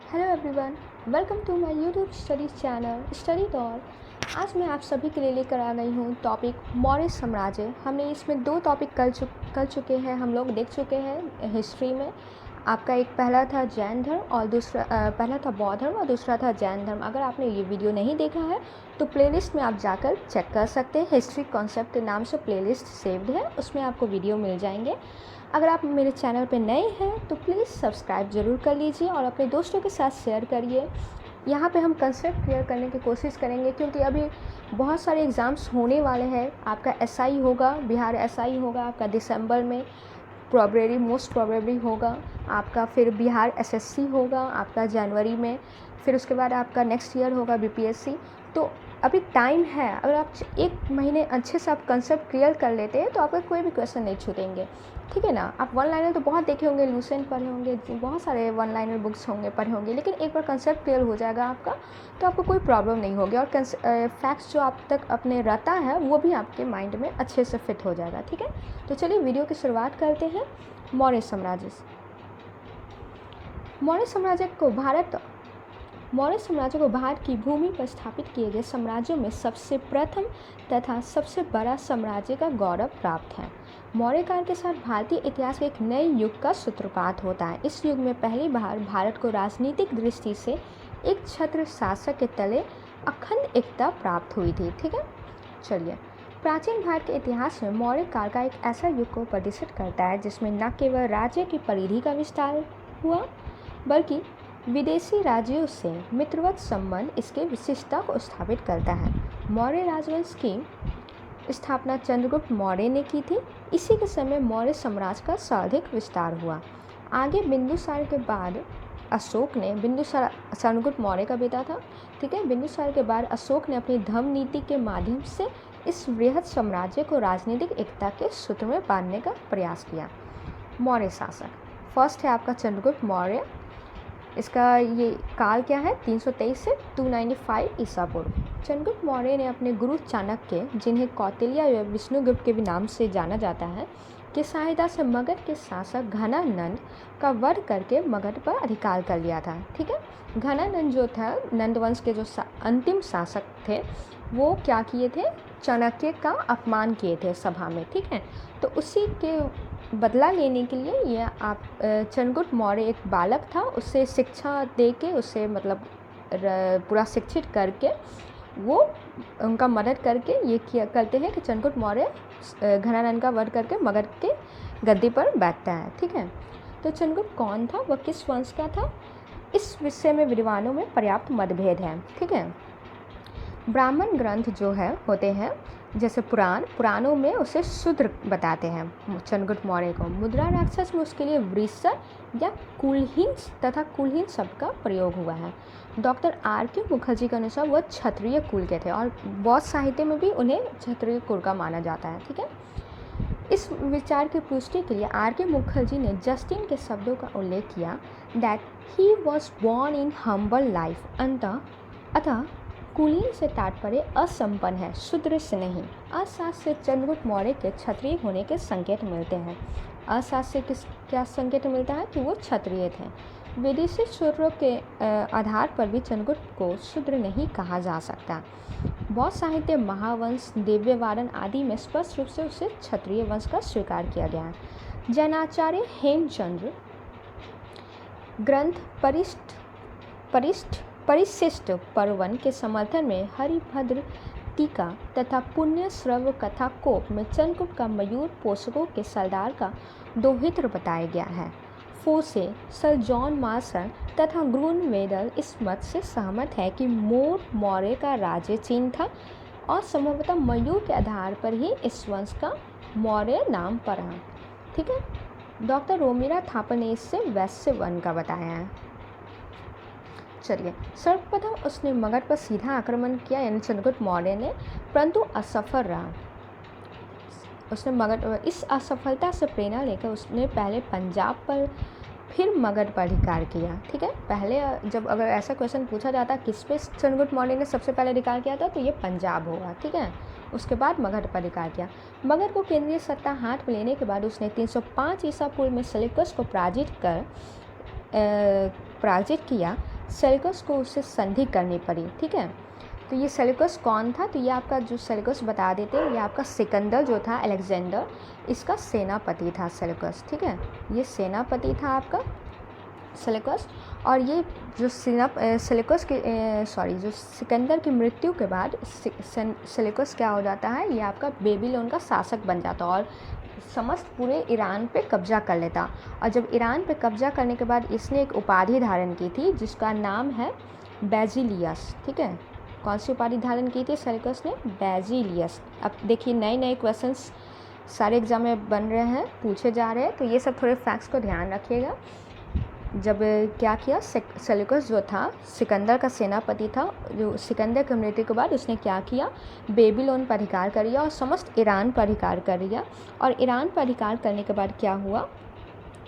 Hello everyone, welcome to my YouTube study channel study Daur. आज मैं आप सभी के लिए लेकर आ गई हूँ टॉपिक मौर्य साम्राज्य। हमने इसमें दो टॉपिक कर चुके हैं, हम लोग देख चुके हैं हिस्ट्री में। आपका एक पहला था जैन धर्म और दूसरा पहला था बौद्ध धर्म और दूसरा था जैन धर्म। अगर आपने ये वीडियो नहीं देखा है तो प्लेलिस्ट में आप जाकर चेक कर सकते हैं। हिस्ट्री कॉन्सेप्ट के नाम से प्लेलिस्ट सेव्ड है, उसमें आपको वीडियो मिल जाएंगे। अगर आप मेरे चैनल पर नए हैं तो प्लीज़ सब्सक्राइब ज़रूर कर लीजिए और अपने दोस्तों के साथ शेयर करिए। यहाँ पे हम कंसेप्ट क्लियर करने की कोशिश करेंगे क्योंकि अभी बहुत सारे एग्ज़ाम्स होने वाले हैं। आपका एसआई होगा, बिहार एसआई होगा आपका दिसंबर में, मोस्ट प्रोबेबली होगा आपका। फिर बिहार एसएससी होगा आपका जनवरी में। फिर उसके बाद आपका नेक्स्ट ईयर होगा बीपीएससी। तो अभी टाइम है, अगर आप एक महीने अच्छे से आप कंसेप्ट क्लियर कर लेते हैं तो आपका कोई भी क्वेश्चन नहीं छूटेंगे, ठीक है ना। आप वन लाइनर तो बहुत देखे होंगे, लूसेंट पढ़े होंगे, बहुत सारे वन लाइनर बुक्स होंगे पढ़े होंगे, लेकिन एक बार कंसेप्ट क्लियर हो जाएगा आपका तो आपको कोई प्रॉब्लम नहीं होगी और फैक्ट्स जो आप तक अपने रहता है वो भी आपके माइंड में अच्छे से फिट हो जाएगा, ठीक है। तो चलिए वीडियो की शुरुआत करते हैं मौर्य साम्राज्य से। मौर्य साम्राज्य को भारत की भूमि पर स्थापित किए गए साम्राज्यों में सबसे प्रथम तथा सबसे बड़ा साम्राज्य का गौरव प्राप्त है। मौर्य काल के साथ भारतीय इतिहास के एक नए युग का सूत्रपात होता है। इस युग में पहली बार भारत को राजनीतिक दृष्टि से एक छत्र शासक के तले अखंड एकता प्राप्त हुई थी, ठीक है। चलिए, प्राचीन भारत के इतिहास में मौर्य काल का एक ऐसा युग को प्रदर्शित करता है जिसमें न केवल राज्य की परिधि का विस्तार हुआ बल्कि विदेशी राज्यों से मित्रवत संबंध इसके विशिष्टता को स्थापित करता है। मौर्य राजवंश की स्थापना चंद्रगुप्त मौर्य ने की थी। इसी के समय मौर्य साम्राज्य का सर्वाधिक विस्तार हुआ। आगे बिंदुसार के बाद अशोक ने, बिंदुसार चंद्रगुप्त मौर्य का बेटा था, ठीक है। बिंदुसार के बाद अशोक ने अपनी धर्म नीति के माध्यम से इस वृहद साम्राज्य को राजनीतिक एकता के सूत्र में बांधने का प्रयास किया। मौर्य शासक फर्स्ट है आपका चंद्रगुप्त मौर्य। इसका ये काल क्या है, 323 से 295 ईसा पूर्व। चंद्रगुप्त मौर्य ने अपने गुरु चाणक्य, जिन्हें कौटिल्य या विष्णुगुप्त के भी नाम से जाना जाता है, की सहायता से मगध के शासक घनानंद का वध करके मगध पर अधिकार कर लिया था, ठीक है। घनानंद जो था, नंदवंश के जो अंतिम शासक थे, वो क्या किए थे, चाणक्य का अपमान किए थे सभा में, ठीक है। तो उसी के बदला लेने के लिए ये आप चंद्रगुप्त मौर्य एक बालक था, उससे शिक्षा दे के, उससे मतलब पूरा शिक्षित करके वो उनका मदद करके ये किया करते हैं कि चंद्रगुप्त मौर्य घनानंद का वध करके मगध के गद्दी पर बैठता है, ठीक है। तो चंद्रगुप्त कौन था, वह किस वंश का था, इस विषय में विद्वानों में पर्याप्त मतभेद है, ठीक है। ब्राह्मण ग्रंथ जो है होते हैं, जैसे पुराणों में उसे शूद्र बताते हैं चंद्रगुप्त मौर्य को। मुद्रा राक्षस में उसके लिए वृषण या कुलहीन शब्द का प्रयोग हुआ है। Doctor R.K. मुखर्जी के अनुसार वह क्षत्रिय कुल के थे और बौद्ध साहित्य में भी उन्हें क्षत्रिय कुल का माना जाता है, ठीक है। इस विचार की पुष्टि के लिए R.K. मुखर्जी ने जस्टिन के शब्दों का उल्लेख किया, that he was born in humble life. अतः कुलीन से तात्पर्य असंपन्न है, शूद्र से नहीं। अशास्त्र से चंद्रगुप्त मौर्य के क्षत्रिय होने के संकेत मिलते हैं। अशास्त्र से क्या संकेत मिलता है कि वो क्षत्रिय थे। विदेशी सूत्रों के आधार पर भी चंद्रगुप्त को शूद्र नहीं कहा जा सकता। बौद्ध साहित्य, महावंश, दिव्यवादन आदि में स्पष्ट रूप से उसे क्षत्रिय वंश का स्वीकार किया गया है। जैनाचार्य हेमचंद्र ग्रंथ परिशिष्ट पर्वन के समर्थन में हरिभद्र टीका तथा पुण्य श्रव कथा कोप में चंद्रगुप्त का मयूर पोषकों के सरदार का दोहित्र बताया गया है। फोसे, सर जॉन मार्सन तथा ग्रून वेदल इस मत से सहमत है कि मोर मौर्य का राज्य चिन्ह था और संभवतः मयूर के आधार पर ही इस वंश का मौर्य नाम पड़ा, ठीक है। डॉक्टर रोमिरा थापर ने इससे वैश्य वन का बताया है। चलिए, सर्वप्रथम उसने मगध पर सीधा आक्रमण किया, यानी चंद्रगुप्त मौर्य ने, परंतु असफल रहा। इस असफलता से प्रेरणा लेकर उसने पहले पंजाब पर फिर मगध पर अधिकार किया, ठीक है। पहले जब अगर ऐसा क्वेश्चन पूछा जाता किस पे चंद्रगुप्त मौर्य ने सबसे पहले अधिकार किया था तो ये पंजाब होगा, ठीक है। उसके बाद मगध पर अधिकार किया। मगध को केंद्रीय सत्ता हाथ में लेने के बाद उसने 305 ईसा पूर्व में सेल्यूकस को पराजित किया। सेल्यूकस को उससे संधि करनी पड़ी। ठीक है, तो ये सेल्यूकस कौन था? तो ये आपका जो सेल्यूकस बता देते हैं, ये आपका सिकंदर जो था, अलेक्जेंडर, इसका सेनापति था सेल्यूकस। ठीक है, ये सेनापति था आपका सेल्यूकस। और ये जो सेल्यूकस के जो सिकंदर की मृत्यु के बाद सेल्यूकस क्या हो जाता है, ये आपका बेबीलोन का शासक बन जाता और समस्त पूरे ईरान पे कब्जा कर लेता। और जब ईरान पे कब्जा करने के बाद इसने एक उपाधि धारण की थी जिसका नाम है बेजिलियस। ठीक है, कौन सी उपाधि धारण की थी सेल्यूकस ने? बेजिलियस। अब देखिए नए नए क्वेश्चंस सारे एग्जाम में बन रहे हैं, पूछे जा रहे हैं, तो ये सब थोड़े फैक्ट्स को ध्यान रखिएगा। जब क्या किया, सेल्यूकस जो था सिकंदर का सेनापति था, जो सिकंदर की मृत्यु के बाद उसने क्या किया, बेबीलोन पर अधिकार कर लिया और समस्त ईरान पर अधिकार कर लिया। और ईरान पर अधिकार करने के बाद क्या हुआ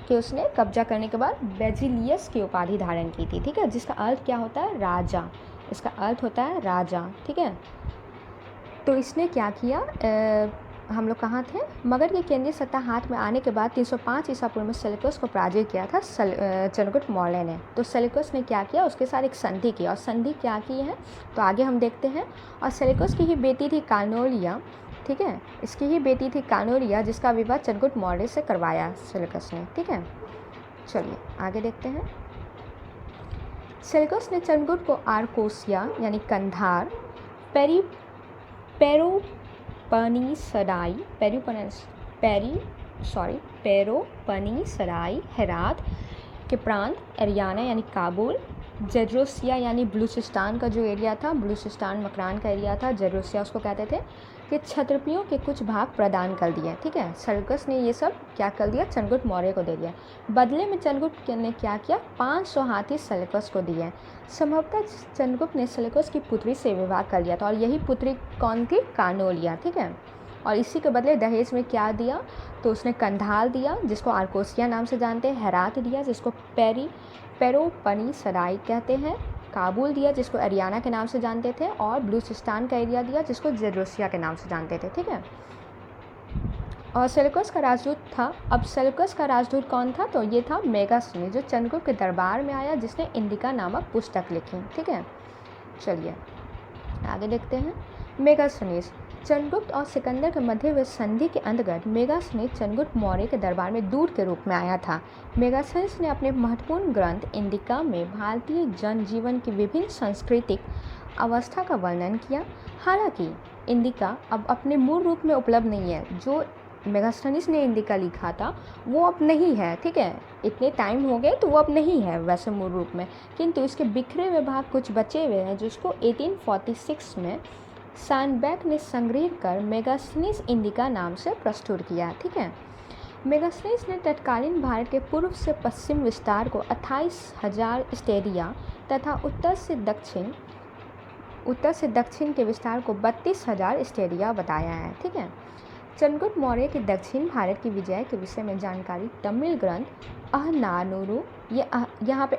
कि उसने कब्जा करने के बाद बेजिलियस की उपाधि धारण की थी। ठीक है, जिसका अर्थ क्या होता है? राजा। इसका अर्थ होता है राजा। ठीक है, तो इसने क्या किया, हम लोग कहाँ थे, मगध की केंद्रीय सत्ता हाथ में आने के बाद 305 ईसा पूर्व में सेल्यूकस को पराजय किया था चंद्रगुप्त मौर्य ने। तो सेल्यूकस ने क्या किया, उसके साथ एक संधि की, और संधि क्या की है तो आगे हम देखते हैं। और सेल्यूकस की ही बेटी थी कानोलिया। ठीक है, इसकी ही बेटी थी कानोलिया, जिसका विवाह चंद्रगुप्त मौर्य से करवाया सेल्यूकस ने। ठीक है, चलिए आगे देखते हैं। सेल्यूकस ने चंद्रगुप्त को आर्कोसिया यानी कंधार, पेरोपनीसराई, हेरात के प्रांत, एरियाना यानी काबुल, जेरोसिया यानी बलूचिस्तान का जो एरिया था, बलूचिस्तान मकरान का एरिया था, जेरोसिया उसको कहते थे, कि क्षत्रियों के कुछ भाग प्रदान कर दिए। ठीक है, सेल्यूकस ने ये सब क्या कर दिया, चंद्रगुप्त मौर्य को दे दिया। बदले में चंद्रगुप्त ने क्या किया, 500 हाथी सेल्यूकस को दिए। संभवतः चंद्रगुप्त ने सेल्यूकस की पुत्री से विवाह कर लिया था, और यही पुत्री कौन थी? कानोलिया। ठीक है, और इसी के बदले दहेज में क्या दिया, तो उसने कंधार दिया जिसको आर्कोसिया नाम से जानते हैं, हेरात दिया जिसको पेरोपनीसराई कहते हैं, काबुल दिया जिसको एरियाना के नाम से जानते थे, और बलूचिस्तान का एरिया दिया जिसको जेरोसिया के नाम से जानते थे। ठीक है, और सेल्यूकस का राजदूत था। अब सेल्यूकस का राजदूत कौन था? तो ये था मेगास्थनीज, जो चंद्रगुप्त के दरबार में आया, जिसने इंडिका नामक पुस्तक लिखी। ठीक है, चलिए आगे देखते हैं। मेगास्थनीज चंद्रगुप्त और सिकंदर के मध्य हुए संधि के अंतर्गत मेगास्थनीज चंद्रगुप्त मौर्य के दरबार में दूत के रूप में आया था। मेगास्थनीज ने अपने महत्वपूर्ण ग्रंथ इंडिका में भारतीय जनजीवन की विभिन्न सांस्कृतिक अवस्था का वर्णन किया। हालांकि इंडिका अब अपने मूल रूप में उपलब्ध नहीं है। जो मेगास्थनीज ने इंडिका लिखा था वो अब नहीं है। ठीक है, इतने टाइम हो गए तो वो अब नहीं है वैसे मूल रूप में, किंतु इसके बिखरे हुए भाग कुछ बचे हुए हैं, जिसको 1846 में सैंडबैग ने संग्रहित कर मेगास्थनीज इंडिका नाम से प्रस्तुत किया। ठीक है, मेगास्थनीज ने तत्कालीन भारत के पूर्व से पश्चिम विस्तार को 28,000 स्टेडिया तथा उत्तर से दक्षिण के विस्तार को 32,000 स्टेडिया बताया है। ठीक है, चंद्रगुप्त मौर्य के दक्षिण भारत की विजय के विषय में जानकारी तमिल ग्रंथ अहनानूरू, ये यहाँ पे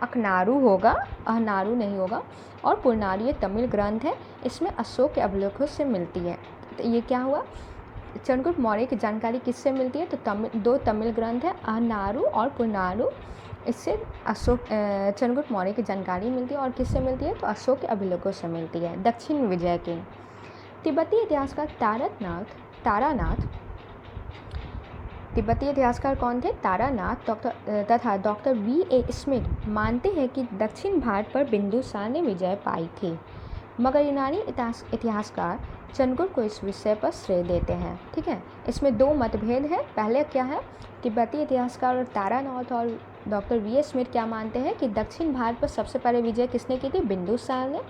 अखनारू होगा, अहनारू नहीं होगा, और पुरनारू ये तमिल ग्रंथ है। इसमें अशोक के अवलोकन से मिलती है। तो ये क्या हुआ, चंद्रगुप्त मौर्य की जानकारी किससे मिलती है? तो दो तमिल ग्रंथ है, अहनारू और पुरनारू। इससे चंद्रगुप्त मौर्य की जानकारी मिलती है, और किससे मिलती है? तो अशोक के अभिलेखों से मिलती है, दक्षिण विजय के। तिब्बती इतिहासकार तारानाथ, तिब्बती इतिहासकार कौन थे? तारानाथ तथा डॉक्टर V.A. स्मिथ मानते हैं कि दक्षिण भारत पर बिंदुसार ने विजय पाई थी, मगर यूनानी इतिहासकार चंद्रगुप्त को इस विषय पर श्रेय देते हैं। ठीक है, इसमें दो मतभेद हैं। पहले क्या है, तिब्बती इतिहासकार और तारानाथ और डॉक्टर V.A. स्मिथ क्या मानते हैं कि दक्षिण भारत पर सबसे पहले विजय किसने की थी? बिंदुसार ने।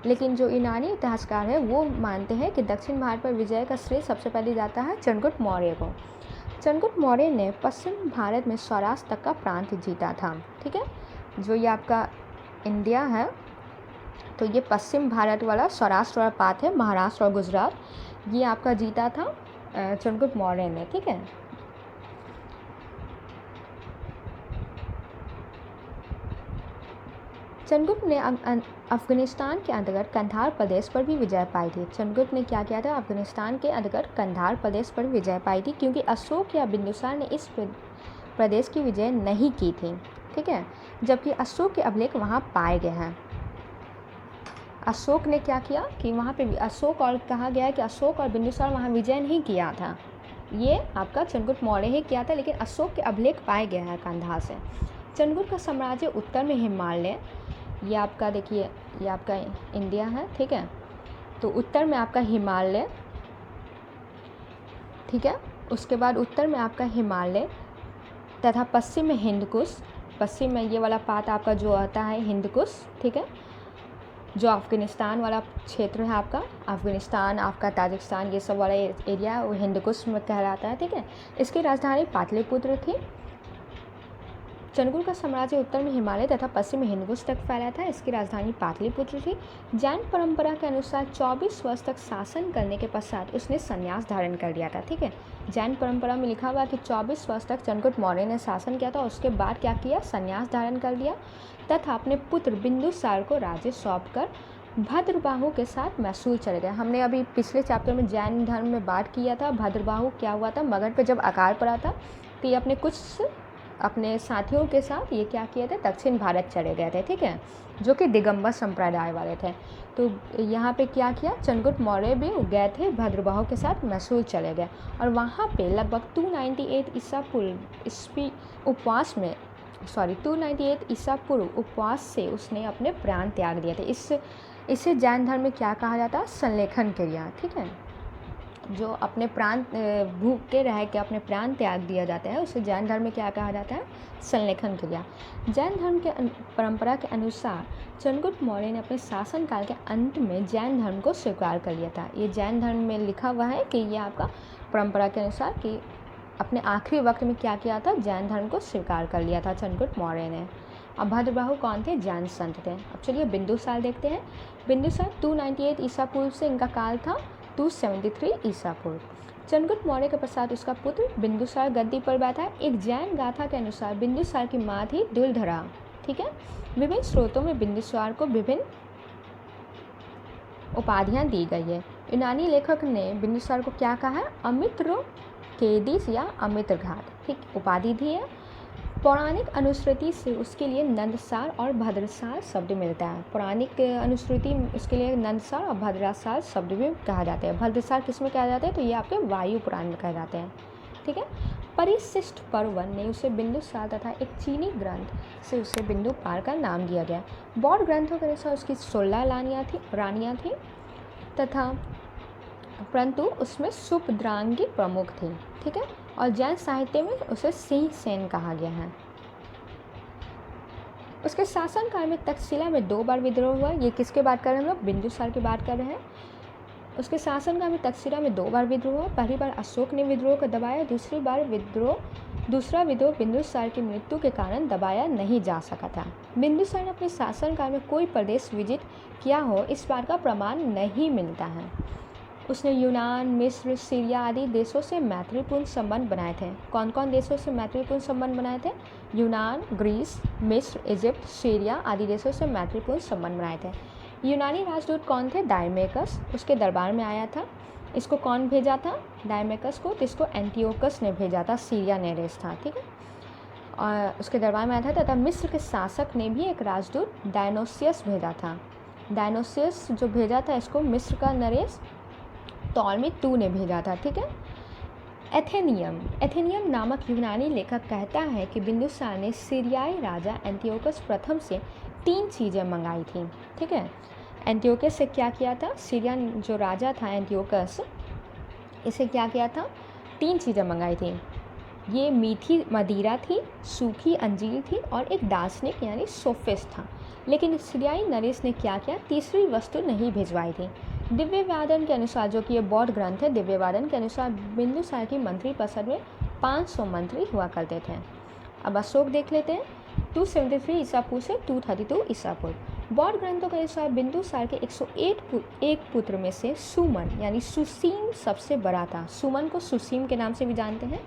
लेकिन जो यूनानी इतिहासकार है वो मानते हैं कि दक्षिण भारत पर विजय का श्रेय सबसे पहले जाता है चंद्रगुप्त मौर्य को। चंद्रगुप्त मौर्य ने पश्चिम भारत में सौराष्ट्र तक का प्रांत जीता था। ठीक है, जो ये आपका इंडिया है, तो ये पश्चिम भारत वाला सौराष्ट्र वाला पार्ट है, महाराष्ट्र और गुजरात, ये आपका जीता था चंद्रगुप्त मौर्य ने। ठीक है, चंद्रगुप्त ने अफगानिस्तान के अंतर्गत कंधार प्रदेश पर भी विजय पाई थी। चंद्रगुप्त ने क्या किया था? अफगानिस्तान के अंतर्गत कंधार प्रदेश पर विजय पाई थी, क्योंकि अशोक या बिंदुसार ने इस प्रदेश की विजय नहीं की थी। ठीक है, जबकि अशोक के अभिलेख वहाँ पाए गए हैं। अशोक ने क्या किया कि वहाँ पे अशोक, और कहा गया है कि अशोक और बिंदुसार वहाँ विजय नहीं किया था, ये आपका चंद्रगुप्त मौर्य ही किया था, लेकिन अशोक के अभिलेख पाए गए हैं कंधार से। चंद्रगुप्त का साम्राज्य उत्तर में हिमालय, ये आपका देखिए ये आपका इंडिया है, ठीक है, तो उत्तर में आपका हिमालय, ठीक है, उसके बाद उत्तर में आपका हिमालय तथा पश्चिम में हिंदकुश, पश्चिम में ये वाला पार्ट आपका जो आता है हिंदकुश, ठीक है, जो अफ़गानिस्तान वाला क्षेत्र है आपका, अफ़गानिस्तान, आपका ताजिकिस्तान, ये सब वाला एरिया वो हिंदकुश में कहलाता है, ठीक है। इसकी राजधानी पाटलिपुत्र थी। चंद्रगुप्त का साम्राज्य उत्तर में हिमालय तथा पश्चिम में हिंदकुश तक फैला था। इसकी राजधानी पाटलिपुत्र थी। जैन परंपरा के अनुसार 24 वर्ष तक शासन करने के पश्चात उसने संन्यास धारण कर लिया था, ठीक है। जैन परंपरा में लिखा हुआ कि 24 वर्ष तक चंद्रगुप्त मौर्य ने शासन किया था, उसके बाद क्या किया, संन्यास धारण कर लिया तथा अपने पुत्र बिंदुसार को राज्य सौंप कर भद्रबाहु के साथ मैसूर चले गए। हमने अभी पिछले चैप्टर में जैन धर्म में बात किया था। भद्रबाहु क्या हुआ था, मगध पे जब अकाल पड़ा था तो ये अपने कुछ अपने साथियों के साथ ये क्या किए थे, दक्षिण भारत चले गए थे, ठीक है, जो कि दिगंबर संप्रदाय वाले थे। तो यहाँ पे क्या किया, चंद्रगुप्त मौर्य भी गए थे भद्रबाहु के साथ मैसूर चले गए, और वहाँ पे लगभग 298 ईसा पूर्व उपवास से उसने अपने प्राण त्याग दिए थे। इसे जैन धर्म में क्या कहा जाता है, संलेखन क्रिया, ठीक है, जो अपने प्राण भूख के रह के अपने प्राण त्याग दिया जाता है, उसे जैन धर्म में क्या कहा जाता है, संलेखन क्रिया। जैन धर्म के परंपरा के अनुसार चंद्रगुप्त मौर्य ने अपने शासनकाल के अंत में जैन धर्म को स्वीकार कर लिया था। ये जैन धर्म में लिखा हुआ है कि ये आपका परंपरा के अनुसार कि अपने आखिरी वक्त में क्या किया था, जैन धर्म को स्वीकार कर लिया था चंद्रगुप्त मौर्य ने। अब भद्रबाहु कौन थे, जैन संत थे। अब चलिए बिंदुसार देखते हैं। बिंदुसार 298 ईसा पूर्व से इनका काल था 273 ईसा पूर्व। चंद्रगुप्त मौर्य के पश्चात उसका पुत्र बिंदुसार गद्दी पर बैठा। एक जैन गाथा के अनुसार बिंदुसार की माँ थी दुलधरा, ठीक है। विभिन्न स्रोतों में बिंदुसार को विभिन्न उपाधियाँ दी गई है। यूनानी लेखक ने बिंदुसार को क्या कहा है, अमित्र केदिस या अमित्र घाट, ठीक, उपाधि दी है। पौराणिक अनुश्रुति से उसके लिए नंदसार और भद्रसार शब्द मिलता है। पौराणिक अनुश्रुति उसके लिए नंदसार और भद्रसार शब्द भी कहा जाता है। भद्रसार किस में कहा जाता है, तो ये आपके वायु पुराण में कहे जाते हैं, ठीक है। परिशिष्ट पर्वन ने उसे बिंदुसार तथा एक चीनी ग्रंथ से उसे बिंदुपाल का नाम दिया गया। बौद्ध ग्रंथों के अनुसार उसकी 16 रानियाँ थी तथा परंतु उसमें सुपद्रांगी प्रमुख थी, ठीक है, और जैन साहित्य में उसे सिंह सेन कहा गया है। उसके शासनकाल में तक्षशिला में 2 बार विद्रोह हुआ। ये किसके बात कर रहे हैं हम लोग, बिंदुसार की बात कर रहे हैं। उसके शासनकाल में तक्षशिला में 2 बार विद्रोह हुआ। पहली बार अशोक ने विद्रोह को दबाया, दूसरा विद्रोह बिंदुसार की मृत्यु के कारण दबाया नहीं जा सका था। बिंदुसार ने अपने शासनकाल में कोई प्रदेश विजित किया हो, इस बात का प्रमाण नहीं मिलता है। उसने यूनान, मिस्र, सीरिया आदि देशों से मैत्रीपूर्ण संबंध बनाए थे। कौन कौन देशों से मैत्रीपूर्ण संबंध बनाए थे, यूनान, ग्रीस, मिस्र, इजिप्ट, सीरिया आदि देशों से मैत्रीपूर्ण संबंध बनाए थे। यूनानी राजदूत कौन थे, डायमेकस, उसके दरबार में आया था। इसको कौन भेजा था, डायमेकस को, तो इसको एंटियोकस ने भेजा था, सीरिया नेरेस था, ठीक है, और उसके दरबार में आया था। तथा मिस्र के शासक ने भी एक राजदूत डायनोसियस भेजा था। डायनोसियस जो भेजा था इसको मिस्र का नरेश टॉलमी II ने भेजा था, ठीक है। एथेनियम नामक यूनानी लेखक कहता है कि बिंदुसार ने सीरियाई राजा एंटियोकस प्रथम से 3 चीज़ें मंगाई थी, ठीक है। एंटियोकस से क्या किया था, सीरिया जो राजा था एंटियोकस, इसे क्या किया था, 3 चीज़ें मंगाई थी। ये मीठी मदिरा थी, सूखी अंजीर थी और एक दार्शनिक यानी सोफिस्ट था। लेकिन सीरियाई नरेश ने क्या किया, तीसरी वस्तु नहीं भिजवाई थी। दिव्यवादन के अनुसार, जो कि ये बौद्ध ग्रंथ है, दिव्यवादन के अनुसार बिंदुसार की मंत्री परिषद में 500 मंत्री हुआ करते थे। अब अशोक देख लेते हैं। 273 ईसा पूर्व से 232 ईसा पूर्व। बौद्ध ग्रंथों के अनुसार बिंदुसार के 101 पुत्र में से सुमन यानी सुसीम सबसे बड़ा था। सुमन को सुसीम के नाम से भी जानते हैं।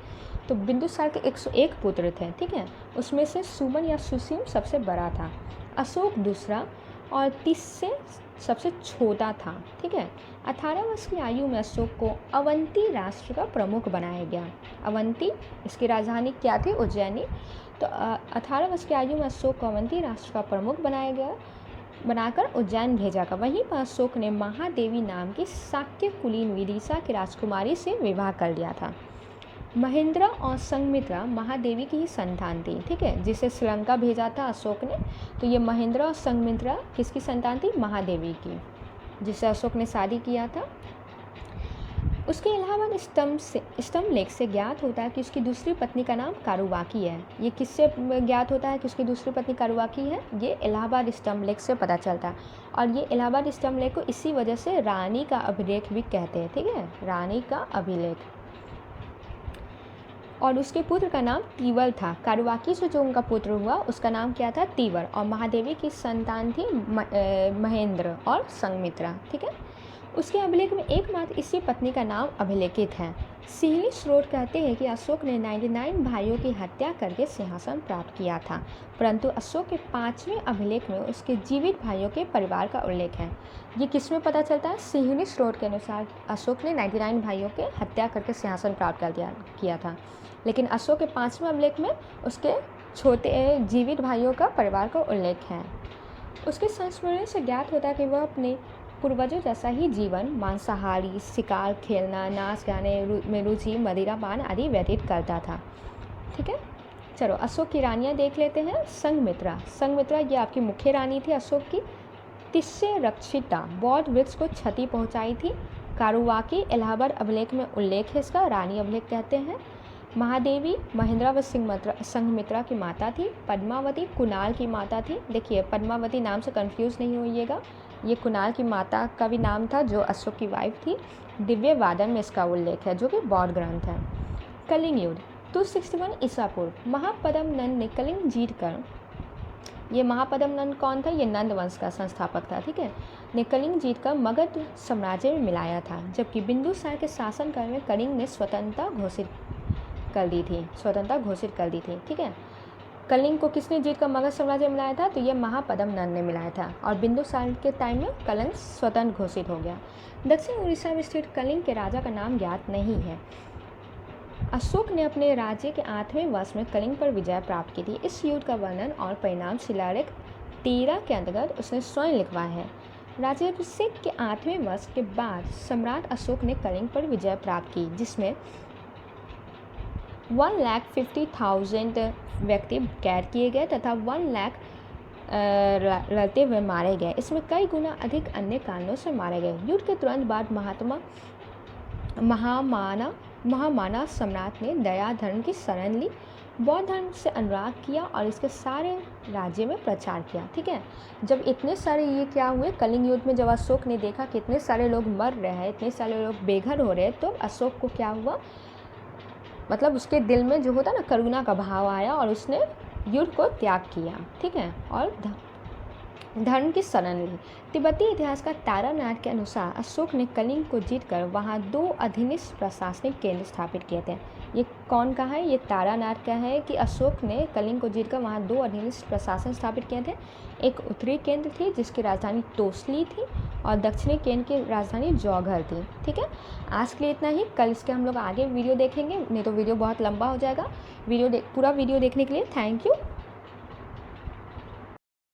तो बिंदुसार के 101 पुत्र थे, ठीक है, उसमें से सुमन या सुसीम सबसे बड़ा था, अशोक दूसरा और सबसे छोटा था। ठीक है, 18 वर्ष की आयु में अशोक को अवंती राष्ट्र का प्रमुख बनाया गया। अवंती, इसकी राजधानी क्या थी? उज्जैनी। तो 18 वर्ष की आयु में अशोक को अवंती राष्ट्र का प्रमुख बनाकर उज्जैन भेजा गया। वहीं पर अशोक ने महादेवी नाम की शाक्य कुलीन विदिशा की राजकुमारी से विवाह कर लिया था। महेंद्र और संघमित्रा महादेवी की ही संतान थी। ठीक है, जिसे श्रीलंका भेजा था अशोक ने, तो ये महेंद्र और संघमित्रा किसकी संतान थी? महादेवी की, जिससे अशोक ने शादी किया था। उसके इलाहाबाद स्तंभ लेख से ज्ञात होता है कि उसकी दूसरी पत्नी का नाम कारुवाकी है। ये किससे ज्ञात होता है कि उसकी दूसरी पत्नी कारुवाकी है? ये इलाहाबाद स्तंभ लेख से पता चलता है। और ये इलाहाबाद स्तंभ लेख को इसी वजह से रानी का अभिलेख भी कहते हैं। ठीक है, रानी का अभिलेख। और उसके पुत्र का नाम तीवर था। कारुवाकी से जो उनका पुत्र हुआ उसका नाम क्या था? तीवर। और महादेवी की संतान थी महेंद्र और संघमित्रा। ठीक है, उसके अभिलेख में एकमात्र इसी पत्नी का नाम अभिलेखित है। सिहली स्रोत कहते हैं कि अशोक ने 99 भाइयों की हत्या करके सिंहासन प्राप्त किया था, परंतु अशोक के 5वें अभिलेख में उसके जीवित भाइयों के परिवार का उल्लेख है। ये किस में पता चलता है? सिहली स्रोत के अनुसार अशोक ने 99 भाइयों के हत्या करके सिंहासन प्राप्त किया था, लेकिन अशोक के 5वें अभिलेख में उसके छोटे जीवित भाइयों का परिवार का उल्लेख है। उसके संस्मरण से ज्ञात होता है कि वह अपने पूर्वजों जैसा ही जीवन, मांसाहारी, शिकार, खेलना, नाच गाने में रुचि, मदिरा पान आदि व्यतीत करता था। ठीक है, चलो अशोक की रानियाँ देख लेते हैं। संघमित्रा ये आपकी मुख्य रानी थी अशोक की। तिस्से रक्षिता बौद्ध वृक्ष को क्षति पहुंचाई थी। कारुवाकी इलाहाबाद अभिलेख में उल्लेख है इसका, रानी अभिलेख कहते हैं। महादेवी महेंद्र व संघमित्रा की माता थी। पद्मावती कुणाल की माता थी। देखिए, पद्मावती नाम से कंफ्यूज नहीं होइएगा, ये कुणाल की माता का भी नाम था जो अशोक की वाइफ थी। दिव्य वादन में इसका उल्लेख है जो कि बौद्ध ग्रंथ है। कलिंग युद्ध 261 ईसा पूर्व महापद्म नंद ने कलिंग जीत कर, ये महापद्म नंद कौन था? ये नंद वंश का संस्थापक था। ठीक है, ने कलिंग जीत कर मगध साम्राज्य में मिलाया था, जबकि बिंदुसार के शासनकाल में कलिंग ने स्वतंत्रता घोषित कर दी थी। ठीक है, कलिंग को किसने जीत कर मगध साम्राज्य में मिलाया था? तो ये महापद्म नंद ने मिलाया था, और बिंदुसार के टाइम में कलिंग स्वतंत्र घोषित हो गया। दक्षिण उड़ीसा में स्थित कलिंग के राजा का नाम ज्ञात नहीं है। अशोक ने अपने राज्य के 8वें वर्ष में कलिंग पर विजय प्राप्त की थी। इस युद्ध का वर्णन और परिणाम शिलालेख 13 के अंतर्गत उसने स्वयं लिखवाया है। राज्याभिषेक के 8वें वर्ष के बाद सम्राट अशोक ने कलिंग पर विजय प्राप्त की, जिसमें 1,50,000 व्यक्ति कैद किए गए तथा 1 लाख लड़ते हुए मारे गए। इसमें कई गुना अधिक अन्य कारणों से मारे गए। युद्ध के तुरंत बाद महामाना सम्राट ने दया धर्म की शरण ली, बौद्ध धर्म से अनुराग किया और इसके सारे राज्य में प्रचार किया। ठीक है, जब इतने सारे ये क्या हुए कलिंग युद्ध में, जब अशोक ने देखा कि इतने सारे लोग मर रहे हैं, इतने सारे लोग बेघर हो रहे हैं, तो अशोक को क्या हुआ, मतलब उसके दिल में जो होता ना करुणा का भाव आया और उसने युद्ध को त्याग किया। ठीक है, और धर्म की शरण ली। तिब्बती इतिहासकार तारानाथ के अनुसार अशोक ने कलिंग को जीतकर वहां 2 अधीनस्थ प्रशासनिक केंद्र स्थापित किए थे। ये कौन का है? ये तारानाथ का है कि अशोक ने कलिंग को जीतकर वहां 2 अधीनस्थ प्रशासन स्थापित किए थे। एक उत्तरी केंद्र थी जिसकी राजधानी तोसली थी, और दक्षिणी केंद्र की राजधानी जौघर थी। ठीक है, आज के लिए इतना ही। कल इसके हम लोग आगे वीडियो देखेंगे, नहीं तो वीडियो बहुत लंबा हो जाएगा। पूरा वीडियो देखने के लिए थैंक यू।